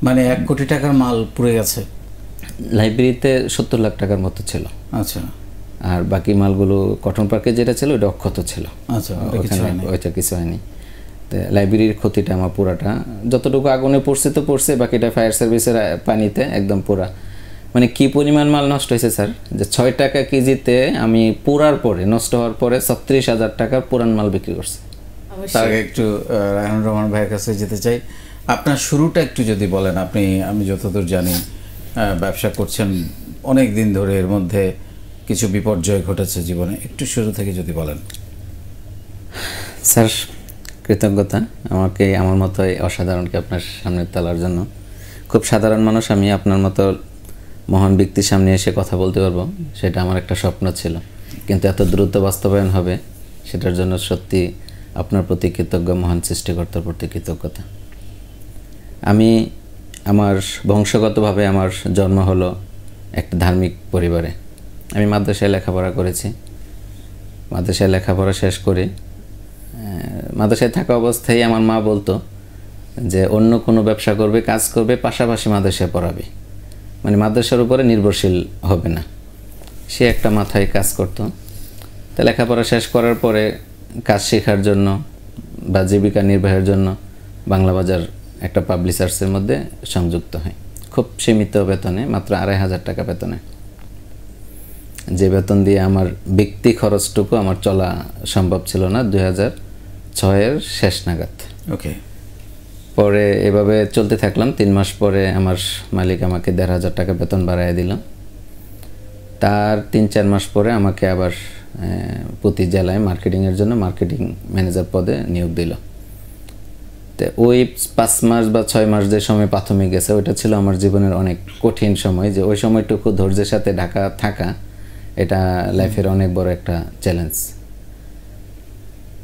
মানে 1 কোটি টাকার মাল পুড়ে গেছে? লাইব্রেরিতে 70 লাখ টাকার মতো ছিল। আচ্ছা। আর বাকি মালগুলো কটন পার্কে যেটা ছিল ওটা অক্ষত ছিল। আচ্ছা, ওইটা কিছু হয়নি। তো লাইব্রেরির ক্ষতিটা আমার পুরাটা, যতটুকু আগুনে পড়ছে তো পড়ছে, বাকিটা ফায়ার সার্ভিসের পানিতে একদম পুরা। মানে কি পরিমাণ মাল নষ্ট হয়েছে স্যার, যে 6 টাকা কেজিতে আমি পুরার পরে, নষ্ট হওয়ার পরে 36,000 টাকার পুরান মাল বিক্রি করছে। তার আগে একটু রায়হানুর রহমান ভাইয়ের কাছে যেতে চাই। আপনার শুরুটা একটু যদি বলেন। আপনি, আমি যতদূর জানি, ব্যবসা করছেন অনেক দিন ধরে, এর মধ্যে কিছু বিপর্যয় ঘটেছে জীবনে, একটু শুরু থেকে যদি বলেন। স্যার কৃতজ্ঞতা আমাকে আমার মতো অসাধারণকে আপনার সামনে তোলার জন্য। খুব সাধারণ মানুষ আমি, আপনার মতো মহান ব্যক্তির সামনে এসে কথা বলতে পারবো সেটা আমার একটা স্বপ্ন ছিল, কিন্তু এত দ্রুত বাস্তবায়ন হবে সেটার জন্য সত্যি আপনার প্রতি কৃতজ্ঞ, মহান সৃষ্টিকর্তার প্রতি কৃতজ্ঞতা। আমি, আমার বংশগতভাবে আমার জন্ম হলো একটা ধার্মিক পরিবারে। আমি মাদ্রাসায় লেখাপড়া করেছি। মাদ্রাসায় লেখাপড়া শেষ করে মাদ্রাসায় থাকা অবস্থায় আমার মা বলতো যে অন্য কোনো ব্যবসা করবে, কাজ করবে, পাশাপাশি মাদ্রাসায় পড়াবে, মানে মাদ্রাসার উপরে নির্ভরশীল হবে না। সে একটা মাথায় কাজ করতো। তা লেখাপড়া শেষ করার পরে কাজ শেখার জন্য বা জীবিকা নির্বাহের জন্য বাংলা বাজার একটা পাবলিশার্সের মধ্যে সংযুক্ত হয়, খুব সীমিত বেতনে, মাত্র 2,500 টাকা বেতনে, যে বেতন দিয়ে আমার ব্যক্তি খরচটুকু আমার চলা সম্ভব ছিল না 2006-এর শেষ নাগাদ। ওকে। পরে এভাবে চলতে থাকলাম। 3 মাস পরে আমার মালিক আমাকে 1,500 টাকা বেতন বাড়ায় দিল। তার 3-4 মাস পরে আমাকে আবার প্রতি জেলায় মার্কেটিংয়ের জন্য মার্কেটিং ম্যানেজার পদে নিয়োগ দিল। তো ওই 5 মাস বা 6 মাস যে সময় প্রাথমিক গেছে, ওইটা ছিল আমার জীবনের অনেক কঠিন সময়। যে ওই সময়টুকু ধৈর্যের সাথে ঢাকা থাকা, এটা লাইফের অনেক বড় একটা চ্যালেঞ্জ।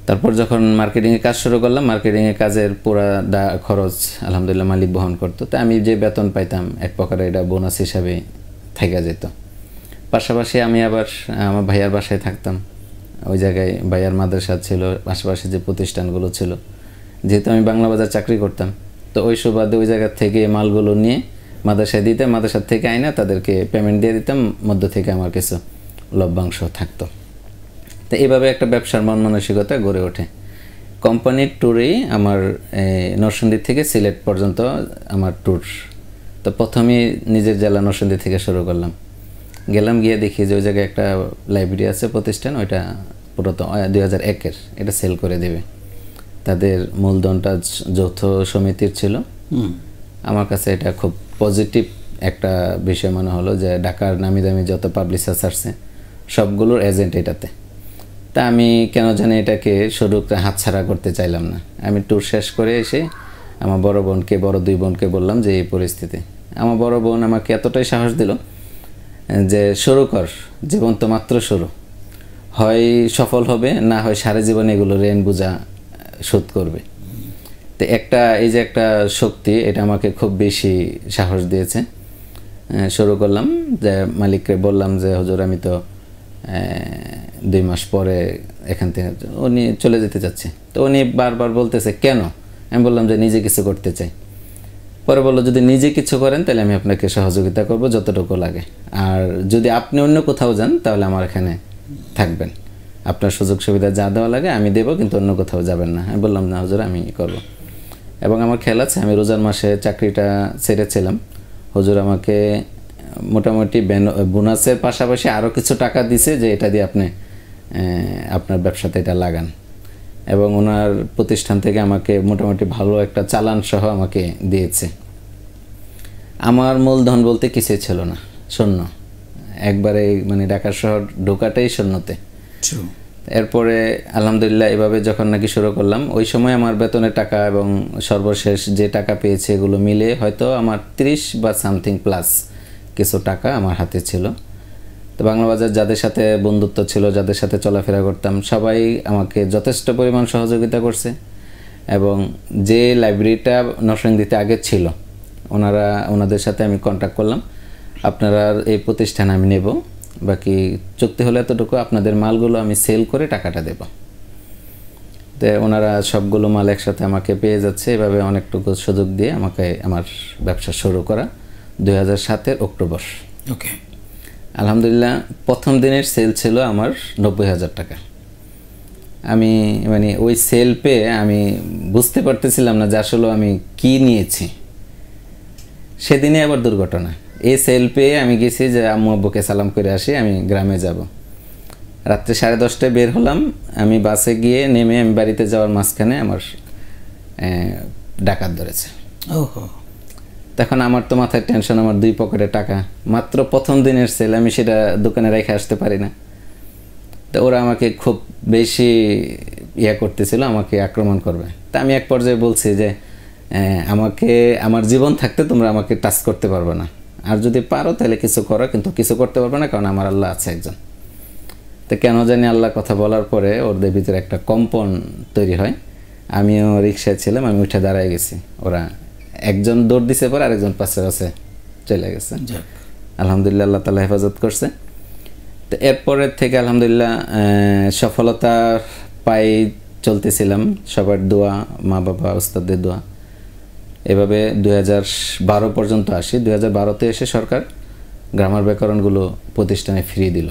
তারপর যখন মার্কেটিংয়ে কাজ শুরু করলাম, মার্কেটিংয়ে কাজের পুরা খরচ আলহামদুলিল্লাহ মালিক বহন করতো। তো আমি যে বেতন পাইতাম এক প্রকারে এটা বোনাস হিসাবে থেকে যেত। পাশাপাশি আমি আবার আমার ভাইয়ার বাসায় থাকতাম। ওই জায়গায় ভাইয়ার মাদ্রাসা ছিল, আশেপাশে যে প্রতিষ্ঠানগুলো ছিল, যেহেতু আমি বাংলা বাজার চাকরি করতাম, তো ওই সুবাদে ওই জায়গা থেকে মালগুলো নিয়ে মাদ্রাসায় দিতাম, মাদ্রাসার থেকে আইনা তাদেরকে পেমেন্ট দিয়ে দিতাম, মধ্য থেকে আমার কিছু লভ্যাংশ থাকতো। তো এইভাবে একটা ব্যবসার মন মানসিকতা গড়ে ওঠে। কোম্পানির ট্যুরেই আমার নরসিংদী থেকে সিলেট পর্যন্ত আমার ট্যুর। তো প্রথমেই নিজের জেলা নরসিংদী থেকে শুরু করলাম। গেলাম, গিয়ে দেখি যে ওই জায়গায় একটা লাইব্রেরি আছে প্রতিষ্ঠান, ওইটা পুরাতন 2001-এর, এটা সেল করে দেবে। তাদের মূলধনটা যৌথ সমিতির ছিল। আমার কাছে এটা খুব পজিটিভ একটা বিষয় মনে হলো যে ঢাকার নামি দামি যত পাবলিশার্স আসছে সবগুলোর এজেন্ট এটাতে। তা আমি কেন জানি এটাকে শুরুতে হাতছাড়া করতে চাইলাম না। আমি ট্যুর শেষ করে এসে আমার বড় বোনকে, বড় 2 বোনকে বললাম যে এই পরিস্থিতি। আমার বড় বোন আমাকে এতটাই সাহস দিল যে শুরু কর, জীবন তো মাত্র শুরু, হয় সফল হবে, না হয় সারা জীবন এগুলো ঋণ বোঝা শোধ করবে। তো একটা, এই যে একটা শক্তি, এটা আমাকে খুব বেশি সাহস দিয়েছে। শুরু করলাম, যে মালিককে বললাম যে হুজুর আমি তো 2 মাস পরে এখান থেকে, উনি চলে যেতে চাচ্ছে। তো উনি বারবার বলতেছে কেন? আমি বললাম যে নিজে কিছু করতে চাই। পরে বললো যদি নিজে কিছু করেন তাহলে আমি আপনাকে সহযোগিতা করব যতটুকু লাগে, আর যদি আপনি অন্য কোথাও যান তাহলে আমার এখানে থাকবেন, আপনার সুযোগ সুবিধা যা দেওয়া লাগে আমি দেবো, কিন্তু অন্য কোথাও যাবেন না। আমি বললাম না হুজুর আমি করব। এবং আমার খেয়াল আছে আমি রোজার মাসে চাকরিটা ছেড়েছিলাম। হুজুর আমাকে মোটামুটি বোনাসের পাশাপাশি আরও কিছু টাকা দিছে যে এটা দিয়ে আপনি আপনার ব্যবসাতে এটা লাগান, এবং ওনার প্রতিষ্ঠান থেকে আমাকে মোটামুটি ভালো একটা চালান সহ আমাকে দিয়েছে। আমার মূলধন বলতে কিছুই ছিল না, শূন্য, একবারে মানে ঢাকা শহর ঢোকাটাই শূন্যতে। এরপরে আলহামদুলিল্লাহ এভাবে যখন নাকি শুরু করলাম, ওই সময় আমার বেতনের টাকা এবং সর্বশেষ যে টাকা পেয়েছে এগুলো মিলে হয়তো আমার 30 বা সামথিং প্লাস কিছু টাকা আমার হাতে ছিল। তো বাংলা বাজার যাদের সাথে বন্ধুত্ব ছিল, যাদের সাথে চলাফেরা করতাম, সবাই আমাকে যথেষ্ট পরিমাণ সহযোগিতা করছে। এবং যে লাইব্রেরিটা নরসিংদীতে আগে ছিল, ওনাদের সাথে আমি কন্ট্যাক্ট করলাম, আপনারা এই প্রতিষ্ঠান আমি নেব, বাকি চুক্তি হলে এতটুকু আপনাদের মালগুলো আমি সেল করে টাকাটা দেব। তো তো ওনারা সবগুলো মাল একসাথে আমাকে পেয়ে যাচ্ছে, এভাবে অনেকটুকু সুযোগ দিয়ে আমাকে আমার ব্যবসা শুরু করা 2007-এর অক্টোবর। ওকে। আলহামদুলিল্লাহ প্রথম দিনের সেল ছিল আমার 90,000 টাকা। আমি মানে ওই সেল পেয়ে আমি বুঝতে পারতেছিলাম না যে আসলে আমি কি নিয়েছি। সেদিনে আবার দুর্ঘটনা, এই সেল পেয়ে আমি গেছি যে আম্মু আব্বুকে সালাম করে আসি, আমি গ্রামে যাব। রাত্রে 10:30টায় বের হলাম, আমি বাসে গিয়ে নেমে আমি বাড়িতে যাওয়ার মাঝখানে আমার ডাকাত ধরেছে। ওহো। তখন আমার তো মাথায় টেনশন, আমার 2 পকেটে টাকা, মাত্র প্রথম দিনের সেল, আমি সেটা দোকানে রেখে আসতে পারি না। তো ওরা আমাকে খুব বেশি করতেছিল, আমাকে আক্রমণ করবে। তা আমি এক পর্যায়ে বলছি যে আমাকে, আমার জীবন থাকতে তোমরা আমাকে টাচ করতে পারবে না, আর যদি পারো তাহলে কিছু করো, কিন্তু কিছু করতে পারবে না, কারণ আমার আল্লাহ আছে একজন। তো কেন জানি আল্লাহর কথা বলার পরে ওদের ভিতরে একটা কম্পন তৈরি হয়। আমিও রিক্সায় ছিলাম, আমি উঠে দাঁড়ায় গেছি, ওরা একজন দৌড় দিছে, পরে আরেকজন পাশে পাশে চলে গেছে। আলহামদুলিল্লাহ আল্লাহ তাআলা হেফাজত করছে। তো এরপরের থেকে আলহামদুলিল্লাহ সফলতা পাই চলতেছিলাম, সবার দোয়া, মা বাবা উস্তাদদের দোয়া। এভাবে 2012 পর্যন্ত আসি। 2012-তে এসে সরকার গ্রামার ব্যাকরণগুলো প্রতিষ্ঠানে ফিরিয়ে দিল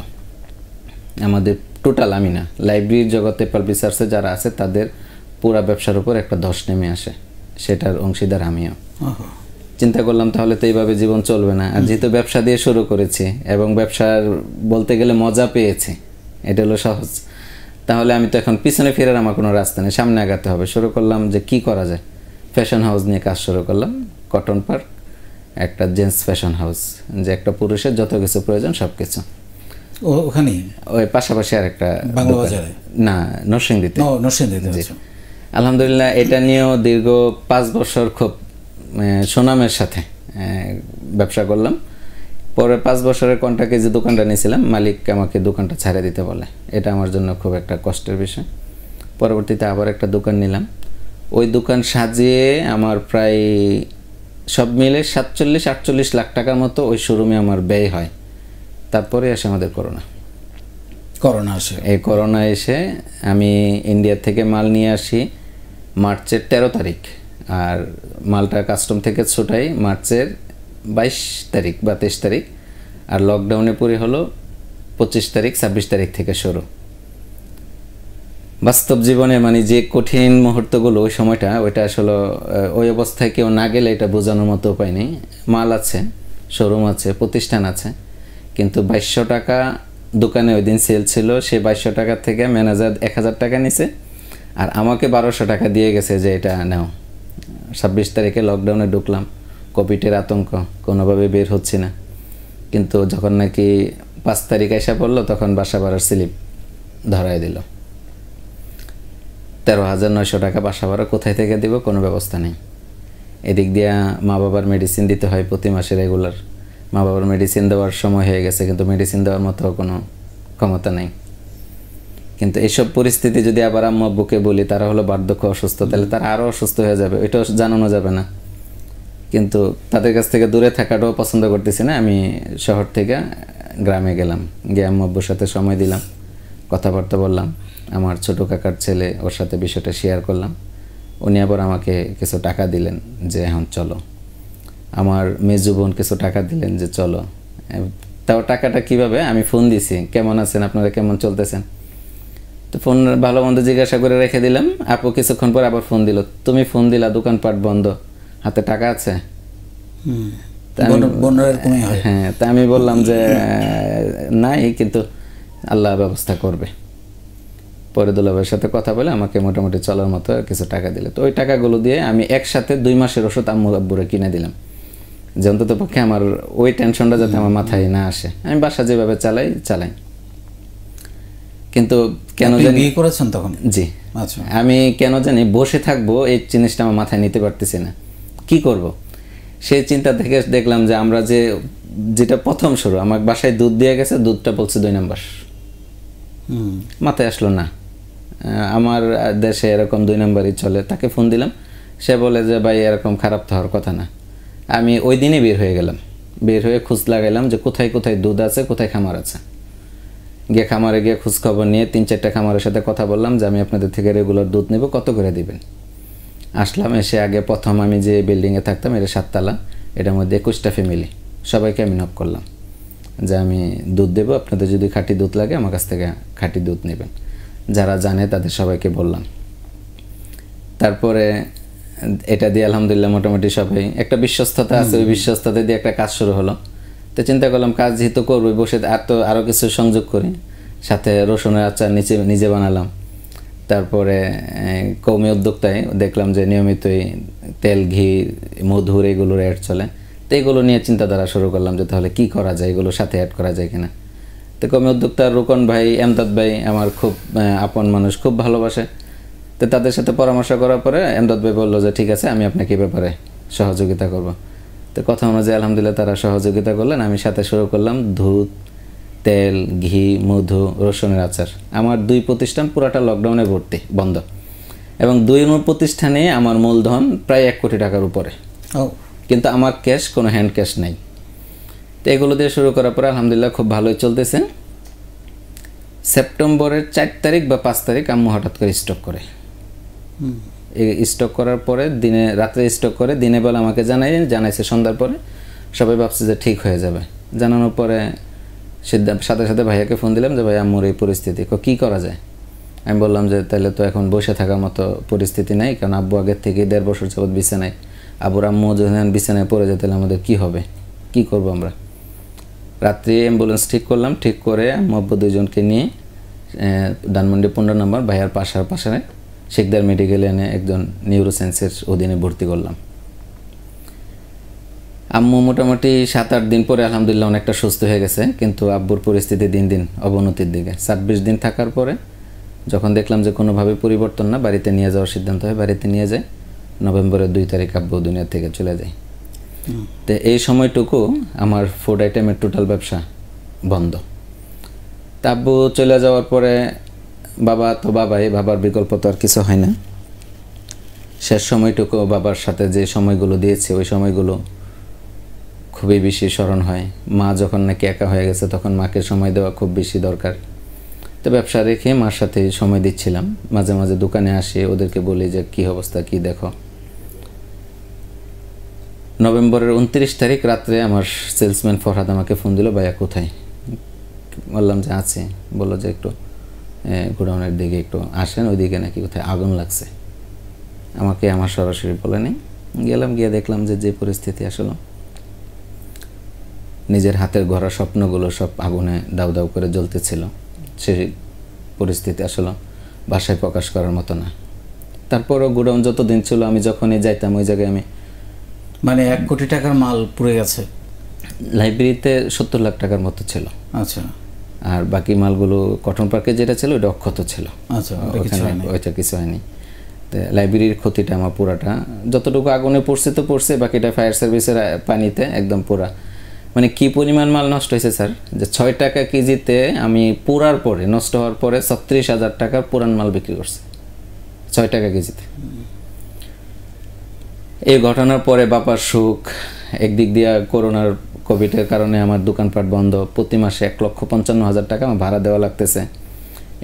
আমাদের। টোটাল আমি না, লাইব্রেরির জগতে পাবলিক রিসার্চে যারা আছে তাদের পুরা ব্যবসার উপর একটা ধস নেমে আসে, সেটার অংশীদার আমিও। চিন্তা করলাম তাহলে তো এইভাবে জীবন চলবে না। আর যেহেতু ব্যবসা দিয়ে শুরু করেছি এবং ব্যবসার বলতে গেলে মজা পেয়েছি, এটা হলো সহজ, তাহলে আমি তো এখন পিছনে ফেরার আমার কোনো রাস্তা নেই, সামনে আগাতে হবে। শুরু করলাম যে কি করা যায়, ফ্যাশন হাউস নিয়ে কাজ শুরু করলাম। কটন পার্ক, একটা জেন্টস ফ্যাশন হাউস, যে একটা পুরুষের যত কিছু প্রয়োজন সব কিছু ওখানেই। ওই পাশাপাশি আর একটা বাংলা বাজারে না, নরসিংদীতে। নরসিংদীতে। আলহামদুলিল্লাহ এটা নিয়েও দীর্ঘ 5 বছর খুব সুনামের সাথে ব্যবসা করলাম। পরে 5 বছরের কন্ট্রাক্টে যে দোকানটা নিয়েছিলাম, মালিক আমাকে দোকানটা ছাড়ে দিতে বলে, এটা আমার জন্য খুব একটা কষ্টের বিষয়। পরবর্তীতে আবার একটা দোকান নিলাম, ওই দোকান সাজিয়ে আমার প্রায় সব মিলে 47-48 লাখ টাকার মতো ওই শোরুমে আমার ব্যয় হয়। তারপরে আসে আমাদের করোনা আসে। এই করোনা এসে আমি ইন্ডিয়া থেকে মাল নিয়ে আসি মার্চের 13 তারিখ, আর মালটা কাস্টম থেকে ছোটাই মার্চের 22 তারিখ বা 23 তারিখ, আর লকডাউনে পড়ে হলো 25 তারিখ 26 তারিখ থেকে শুরু। বাস্তব জীবনে মানে যে কঠিন মুহূর্তগুলো, ওই সময়টা, ওইটা আসলে ওই অবস্থায় কেউ না গেলে এটা বোঝানোর মতো উপায় নেই। মাল আছে, শোরুম আছে, প্রতিষ্ঠান আছে, কিন্তু 2200 টাকা দোকানে ওই দিন সেল ছিল, সে 2200 টাকা থেকে ম্যানেজার 1000 টাকা নিছে, আর আমাকে 1200 টাকা দিয়ে গেছে যে এটা নাও। 26 তারিখে লকডাউনে ঢুকলাম, কোভিডের আতঙ্ক, কোনোভাবে বের হচ্ছি না। কিন্তু যখন নাকি 5 তারিখ এসে পড়লো, তখন বাসা ভাড়ার স্লিপ ধরাই দিল। 13,900 টাকা বাসা ভাড়া কোথায় থেকে দিব, কোনো ব্যবস্থা নেই। এদিক দিয়ে মা বাবার মেডিসিন দিতে হয় প্রতি মাসে রেগুলার। মা বাবার মেডিসিন দেওয়ার সময় হয়ে গেছে, কিন্তু মেডিসিন দেওয়ার মতো কোনো ক্ষমতা নেই। কিন্তু এইসব পরিস্থিতি যদি আবার আম্মু আব্বুকে বলি, তারা হলো বার্ধক্য অসুস্থ, তাহলে তারা আরও অসুস্থ হয়ে যাবে, এটাও জানানো যাবে না। কিন্তু তাদের কাছ থেকে দূরে থাকাটাও পছন্দ করতেছি না। আমি শহর থেকে গ্রামে গেলাম, গিয়ে আম্মু আব্বুর সাথে সময় দিলাম, কথাবার্তা বললাম। আমার ছোট কাকার ছেলে, ওর সাথে বিষয়টা শেয়ার করলাম। উনি আবার আমাকে কিছু টাকা দিলেন যে এখন চলো। আমার মেজু বোন কিছু টাকা দিলেন যে চলো। তাও টাকাটা কিভাবে, আমি ফোন দিছি, কেমন আছেন আপনারা, কেমন চলতেছেন। তো ফোন ভালো মন্দ জিজ্ঞাসা করে রেখে দিলাম। আপু কিছুক্ষণ পর আবার ফোন দিল, তুমি ফোন দিলা, দোকানপাট বন্ধ, হাতে টাকা আছে? হ্যাঁ, তা আমি বললাম যে নাই, কিন্তু আল্লাহ ব্যবস্থা করবে। পরে দুলাভাইয়ের সাথে কথা বলে আমাকে মোটামুটি চলার মতো কিছু টাকা দিলে। তো ওই টাকাগুলো দিয়ে আমি একসাথে 2 মাসের ওষুধ আম্মু আব্বুরে কিনে দিলাম, যে অন্তত পক্ষে আমার ওই টেনশনটা যাতে আমার মাথায় না আসে। আমি বাসা যেভাবে চালাই। কিন্তু কেন জানি বিয়ে করেছেন তখন? জি। আচ্ছা। আমি কেন জানি বসে থাকবো এই জিনিসটা আমার মাথায় নিতে পারতেছি না, কি করব। সেই চিন্তা থেকে দেখলাম যে আমরা যেটা প্রথম শুরু, আমার বাসায় দুধ দিয়ে গেছে, দুধটা বলছে 2 নম্বর। মাথায় আসলো না, আমার দেশে এরকম 2 নম্বরই চলে। তাকে ফোন দিলাম, সে বলে যে ভাই এরকম খারাপ তো হওয়ার কথা না। আমি ওই দিনই বের হয়ে গেলাম, বের হয়ে খোঁজ লাগাইলাম যে কোথায় কোথায় দুধ আছে, কোথায় খামার আছে। গিয়ে খামারে গিয়ে খোঁজখবর নিয়ে 3-4টা খামারের সাথে কথা বললাম যে আমি আপনাদের থেকে রেগুলার দুধ নেব, কত করে দিবেন। আসলাম, এসে আগে প্রথম আমি যে বিল্ডিংয়ে থাকতাম, এটা 7 তলা, এটার মধ্যে 21টা ফ্যামিলি, সবাইকে আমি নক করলাম যে আমি দুধ দেবো, আপনাদের যদি খাঁটি দুধ লাগে আমার কাছ থেকে খাঁটি দুধ নেবেন। যারা জানে তাদের সবাইকে বললাম। তারপরে এটা দিয়ে আলহামদুলিল্লাহ মোটামুটি সবাই একটা বিশ্বস্ততা আছে, ওই বিশ্বস্ততা দিয়ে একটা কাজ শুরু হলো। তো চিন্তা করলাম কাজ যেহেতু করবো, বসে আরও কিছু সংযোগ করি, সাথে রসুনের আচার নিজে বানালাম। তারপরে কৌমি উদ্যোক্তায় দেখলাম যে নিয়মিতই তেল, ঘি, মধুর এগুলোর অ্যাড চলে। তো এগুলো নিয়ে চিন্তাধারা শুরু করলাম যে তাহলে কী করা যায়, এগুলো সাথে অ্যাড করা যায় কিনা। তো কৌমি উদ্যোক্তা রোকন ভাই, এমদাদ ভাই আমার খুব আপন মানুষ, খুব ভালোবাসে। তো তাদের সাথে পরামর্শ করার পরে এমদাদ ভাই বললো যে ঠিক আছে, আমি আপনাকে এই ব্যাপারে সহযোগিতা করব। তো কথা অনুযায়ী আলহামদুলিল্লাহ তারা সহযোগিতা করলেন। আমি সাথে শুরু করলাম দুধ, তেল, ঘি, মধু, রসুনের আচার। আমার 2 প্রতিষ্ঠান পুরাটা লকডাউনে বন্ধ, এবং 2 প্রতিষ্ঠানে আমার মূলধন প্রায় 1 কোটি টাকার উপরে, কিন্তু আমার ক্যাশ, কোনো হ্যান্ড ক্যাশ নাই। তো এগুলো দিয়ে শুরু করার পরে আলহামদুলিল্লাহ খুব ভালোই চলতেছে। সেপ্টেম্বরের 4 তারিখ বা 5 তারিখ আম্মু হঠাৎ করে স্টক করে। এই স্টক করার পরে রাত্রে স্টক করে, দিনে বেলা আমাকে জানাইছে সন্ধ্যার পরে। সবাই ভাবছে যে ঠিক হয়ে যাবে। জানানোর পরে সাথে সাথে ভাইয়াকে ফোন দিলাম যে ভাই আম্মুর এই পরিস্থিতি, কী করা যায়। আমি বললাম যে তাহলে তো এখন বসে থাকার মতো পরিস্থিতি নাই, কারণ আব্বু আগের থেকে 1.5 বছর যাবৎ বিছানায়, আব্বুর আম্মু যদি বিছানায় পড়ে যায় তাহলে আমাদের কী হবে, কী করবো আমরা। রাত্রি অ্যাম্বুলেন্স ঠিক করলাম, ঠিক করে আম্মু আব্বু 2 জনকে নিয়ে ধানমন্ডি 15 নম্বর ভাইয়ার পাশে শেখদার মেডিকেলে এনে একজন নিউরোসায়েন্সের অধীনে ভর্তি করলাম। আম্মু মোটামুটি 7-8 দিন পরে আলহামদুলিল্লাহ অনেকটা সুস্থ হয়ে গেছে, কিন্তু আব্বুর পরিস্থিতি দিন দিন অবনতির দিকে। 26 দিন থাকার পরে যখন দেখলাম যে কোনোভাবে পরিবর্তন না, বাড়িতে নিয়ে যাওয়ার সিদ্ধান্ত হয়। বাড়িতে নিয়ে যায়, নভেম্বরের 2 তারিখ আব্বু দুনিয়া থেকে চলে যায়। তো এই সময়টুকু আমার ফুড আইটেমের টোটাল ব্যবসা বন্ধ। তা আব্বু চলে যাওয়ার পরে বাবা তো বাবার বিকল্প তো আর কিছু হয় না। শেষ সময়টুকু বাবার সাথে যে সময়গুলো দিয়েছে, ওই সময়গুলো খুবই বেশি স্মরণ হয়। মা যখন নাকি একা হয়ে গেছে, তখন মাকে সময় দেওয়া খুব বেশি দরকার। তো ব্যবসা রেখে মার সাথে সময় দিচ্ছিলাম। মাঝে মাঝে দোকানে আসি, ওদেরকে বলি যে কী অবস্থা, কী দেখো। নভেম্বরের 29 তারিখ রাত্রে আমার সেলসম্যান ফরহাদ আমাকে ফোন দিল, ভাইয়া কোথায়? বললাম যে আছে। বললো যে একটু গোডাউনের দিকে একটু আসেন, ওইদিকে নাকি কোথায় আগুন লাগছে। আমাকে আমার সরাসরি বলে নেই। গেলাম, গিয়ে দেখলাম যে পরিস্থিতি, আসলে নিজের হাতের গড়া স্বপ্নগুলো সব আগুনে দাউ দাউ করে জ্বলতেছিল। সেই পরিস্থিতি আসলে ভাষায় প্রকাশ করার মতো না। তারপরও গোডাউন যতদিন ছিল, আমি যখনই যাইতাম ওই জায়গায় আমি, মানে 1 কোটি টাকার মাল পুড়ে গেছে। লাইব্রেরিতে 70 লাখ টাকার মতো ছিল। আচ্ছা। আর বাকি মালগুলো কটন পার্কে যেটা ছিল ওটা অক্ষত ছিল। আচ্ছা, ওইটা কিছু হয়নি। তো লাইব্রেরির ক্ষতিটা আমার পুরাটা, যতটুকু আগুনে পড়ছে তো পড়ছে, বাকিটা ফায়ার সার্ভিসের পানিতে একদম পুরা। মানে কি পরিমাণ মাল নষ্ট হয়েছে স্যার, যে 6 টাকা কেজিতে আমি পুরার পরে, নষ্ট হওয়ার পরে 36,000 টাকার পুরান মাল বিক্রি করছে 6 টাকা কেজিতে। এই ঘটনার পরে বাবার সুখ, একদিক দিয়ে কোভিডের কারণে আমার দোকানপাট বন্ধ, প্রতি মাসে 1,55,000 টাকা আমার ভাড়া দেওয়া লাগতেছে।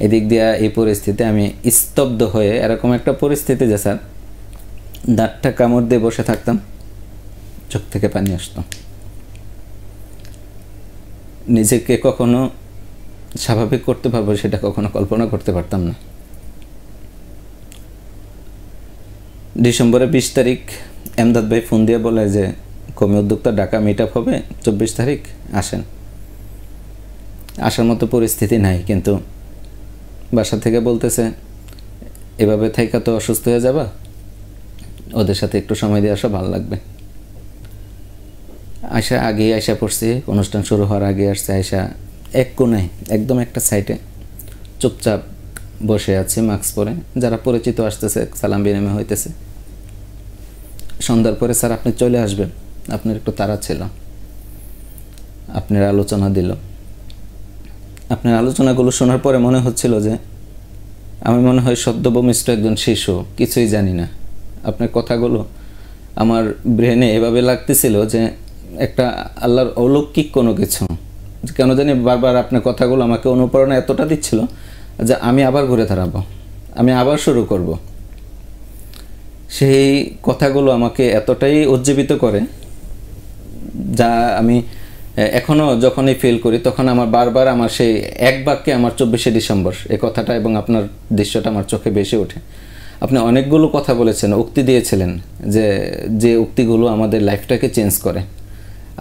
এদিক দিয়ে এই পরিস্থিতি আমি স্তব্ধ হয়ে, এরকম একটা পরিস্থিতি যে স্যার দাঁতটা কামড় দিয়ে বসে থাকতাম, চোখ থেকে পানি আসতো। নিজেকে কখনো স্বাভাবিক করতে পারবো সেটা কখনো কল্পনা করতে পারতাম না। ডিসেম্বরের 20 তারিখ এমদাদ ভাই ফোন দিয়ে বলে যে কমি উদ্যোক্তা ঢাকা মিট আপ হবে 24 তারিখ, আসেন। আসার মতো পরিস্থিতি নাই, কিন্তু বাসা থেকে বলতেছে এভাবে থাইকা তো অসুস্থ হয়ে যাবা, ওদের সাথে একটু সময় দিয়ে আসো, ভালো লাগবে। আগেই আয়সা পড়ছি, অনুষ্ঠান শুরু হওয়ার আগে আসছে। আয়সা এক কোণায় একদম একটা সাইডে চুপচাপ বসে আছে, মাস্ক পরে। যারা পরিচিত আসতেছে, সালাম বিনিময় হইতেছে। সন্ধ্যার পরে স্যার আপনি চলে আসবেন, আপনার একটু তাড়া ছিল। আপনার আলোচনা দিল। আপনার আলোচনাগুলো শোনার পরে মনে হচ্ছিল যে আমি মনে হয় সদ্যভূমিষ্ঠ একজন শিশু, কিছুই জানি না। আপনার কথাগুলো আমার ব্রেনে এভাবে লাগতেছিল যে একটা আল্লাহর অলৌকিক কোনো কিছু কেন জানি বারবার আপনার কথাগুলো আমাকে অনুপ্রেরণা এতটা দিচ্ছিল যে আমি আবার ঘুরে দাঁড়াবো, আমি আবার শুরু করব। সেই কথাগুলো আমাকে এতটাই উজ্জীবিত করে, যা আমি এখনও যখনই ফিল করি তখন আমার বারবার আমার সেই এক বাক্যে আমার 24শে ডিসেম্বর এই কথাটা এবং আপনার দৃশ্যটা আমার চোখে ভেসে ওঠে। আপনি অনেকগুলো কথা বলেছেন, উক্তি দিয়েছিলেন, যে উক্তিগুলো আমাদের লাইফটাকে চেঞ্জ করে।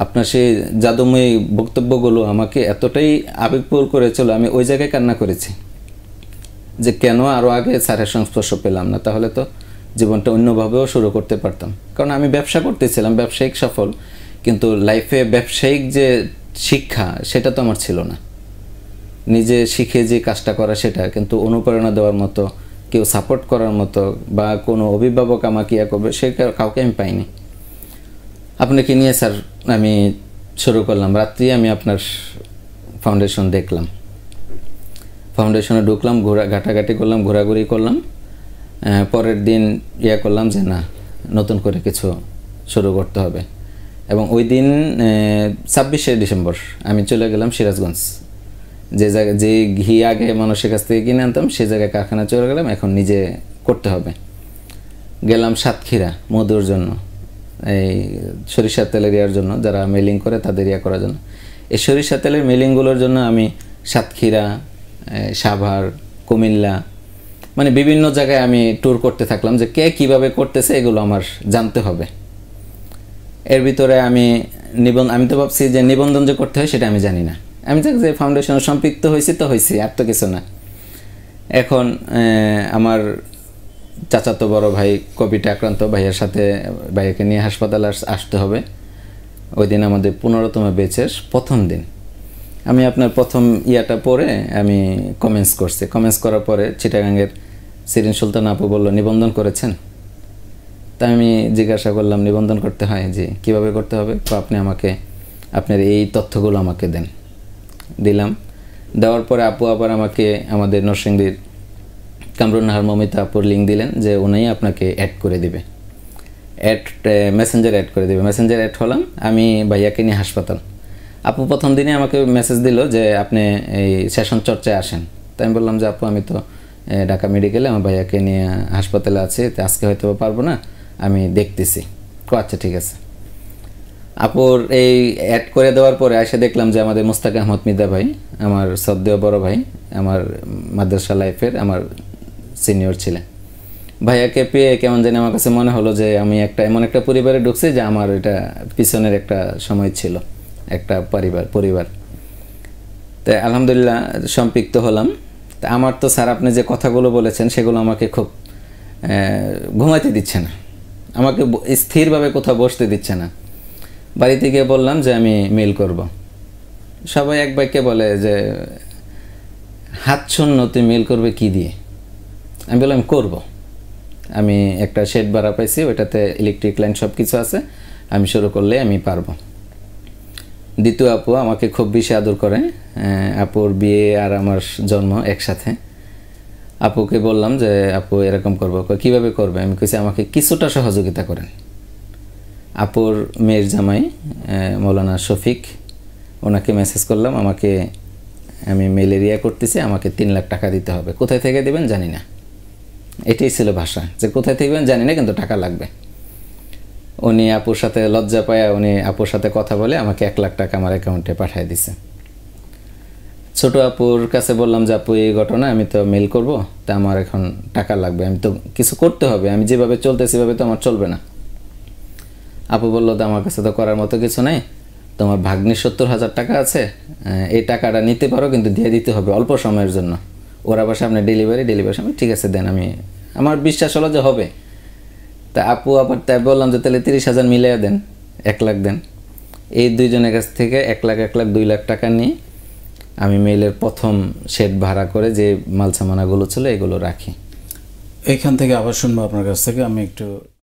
আপনার সেই জাদুময়ী বক্তব্যগুলো আমাকে এতটাই আবেগপ্রবণ করেছিল, আমি ওই জায়গায় কান্না করেছি যে কেন আরও আগে স্যারের সংস্পর্শ পেলাম না, তাহলে তো জীবনটা অন্যভাবেও শুরু করতে পারতাম। কারণ আমি ব্যবসা করতেছিলাম, ব্যবসায়িক সফল, কিন্তু লাইফে ব্যবসায়িক যে শিক্ষা সেটা তো আমার ছিল না। নিজে শিখে যে কাজটা করা সেটা, কিন্তু অনুপ্রেরণা দেওয়ার মতো, কেউ সাপোর্ট করার মতো বা কোনো অভিভাবক আমাকে ইয়া করবে সে কাউকে আমি পাইনি। আপনাকে নিয়ে স্যার আমি শুরু করলাম। রাত্রি আমি আপনার ফাউন্ডেশন দেখলাম, ফাউন্ডেশনে ঢুকলাম, ঘাটাঘাটি করলাম, ঘোরাঘুরি করলাম। পরের দিন ইয়া করলাম যে না, নতুন করে কিছু শুরু করতে হবে। এবং ওই দিন 26শে ডিসেম্বর আমি চলে গেলাম সিরাজগঞ্জ। যে জায়গায় যে ঘি আগে মানুষের কাছ থেকে কিনে আনতাম সে জায়গায় কারখানা চলে গেলাম, এখন নিজে করতে হবে। গেলাম সাতক্ষীরা মধুর জন্য, এই সরিষার তেলের ইয়ার জন্য, যারা মেলিং করে তাদের ইয়া করার জন্য। এই সরিষার তেলের মেলিংগুলোর জন্য আমি সাতক্ষীরা, সাভার, কুমিল্লা, মানে বিভিন্ন জায়গায় আমি ট্যুর করতে থাকলাম যে কে কীভাবে করতেছে এগুলো আমার জানতে হবে। এর ভিতরে আমি তো ভাবছি যে নিবন্ধন যে করতে হয় সেটা আমি জানি না। আমি জানি যে ফাউন্ডেশনে সম্পৃক্ত হয়েছি তো হয়েছি, আর তো কিছু না। এখন আমার চাচাতো বড় ভাই কোভিডে আক্রান্ত, ভাইয়াকে নিয়ে হাসপাতালে আসতে হবে। ওই দিন আমাদের 15তম ব্যাচের প্রথম দিন। আমি আপনার প্রথম ইয়াটা পরে আমি কমেন্টস করছি। কমেন্টস করার পরে চিটাগাঙ্গের সিরিন সুলতান আপু বলল, নিবন্ধন করেছেন? তা আমি জিজ্ঞাসা করলাম, নিবন্ধন করতে হয়? যে কীভাবে করতে হবে? তো আপনি আমাকে আপনার এই তথ্যগুলো আমাকে দেন। দিলাম। দেওয়ার পরে আপু আবার আমাকে আমাদের নরসিংদীর কামরুন নাহার মমিতা আপুর লিঙ্ক দিলেন যে উনি আপনাকে অ্যাড করে দিবে, মেসেঞ্জার অ্যাড করে দেবে। মেসেঞ্জার অ্যাড হলাম, আমি ভাইয়াকে নিয়ে হাসপাতাল। আপু প্রথম দিনে আমাকে মেসেজ দিল যে আপনি এই সেশন চর্চায় আসেন। তাই আমি বললাম যে আপু আমি তো ঢাকা মেডিকেলে আমার ভাইয়াকে নিয়ে হাসপাতালে আছি, তো আজকে হয়তো পারবো না, আমি দেখতেছি। আচ্ছা ঠিক আছে। আপুর এই অ্যাড করে দেওয়ার পরে এসে দেখলাম যে আমাদের মুস্তাক আহমদ মিদা ভাই, আমার শ্রদ্ধেয় বড় ভাই, আমার মাদ্রাসা লাইফের আমার সিনিয়র ছিলেন। ভাইয়াকে পেয়ে কেমন জানি আমার কাছে মনে হলো যে আমি এমন একটা পরিবারে ঢুকছি যে আমার এটা পিছনের একটা সময় ছিল, একটা পরিবার। তাই আলহামদুলিল্লাহ সম্পৃক্ত হলাম। তা আমার তো স্যার আপনি যে কথাগুলো বলেছেন সেগুলো আমাকে খুব ঘুমাইতে দিচ্ছে না, আমাকে স্থিরভাবে কোথাও বসতে দিচ্ছে না। বাড়িতে গিয়ে বললাম যে আমি মেল করব। সবাই এক বাক্যে বলে যে হাত শূন্য, তুই মেল করবে কি দিয়ে? আমি বললাম করব। আমি একটা শেড ভাড়া পাইছি, ওইটাতে ইলেকট্রিক লাইন সব কিছু আছে, আমি শুরু করলে আমি পারবো। দ্বিতীয় আপু আমাকে খুব বেশি আদর করে। আপুর বিয়ে আর আমার জন্ম একসাথে। আপুকে বললাম যে আপু এরকম করবো। কীভাবে করবে? আমি কইছি আমাকে কিছুটা সহযোগিতা করেন। আপুর মেয়ের জামাই মৌলানা শফিক, ওনাকে মেসেজ করলাম, আমি ম্যালেরিয়া করতেছি, আমাকে 3 লাখ টাকা দিতে হবে। কোথায় থেকে দেবেন জানি না, এটাই ছিল ভাষা, যে কোথায় থেকে দেবেন জানি না কিন্তু টাকা লাগবে। উনি আপুর সাথে লজ্জা পায়, উনি আপুর সাথে কথা বলে আমাকে 1 লাখ টাকা আমার অ্যাকাউন্টে পাঠিয়ে দিছে। ছোট আপুর কাছে বললাম যে আপু এই ঘটনা, আমি তো মেল করব, তা আমার এখন টাকা লাগবে, আমি তো কিছু করতে হবে, আমি যেভাবে চলতেছি সেভাবে তো আমার চলবে না। আপু বললো তো আমার কাছে তো করার মতো কিছু নাই, তোমার ভাগ্নির 70,000 টাকা আছে, এই টাকাটা নিতে পারো, কিন্তু দিয়ে দিতে হবে অল্প সময়ের জন্য। ওরা বাসা আপনার ডেলিভারি আমি ঠিক আছে দেন, আমার বিশ্বাস হলো যে হবে। তা আপু আবার তাই বললাম যে তাহলে 30,000 মিলিয়ে দেন, 1 লাখ দেন। এই দুইজনের কাছ থেকে 1 লাখ 2 লাখ টাকা নিয়ে আমি মেইলের প্রথম শেড ভাড়া করে যে মাল সামানাগুলো ছিল এগুলো রাখি। এইখান থেকে আবার শুনবো আপনার কাছ থেকে। আমি একটু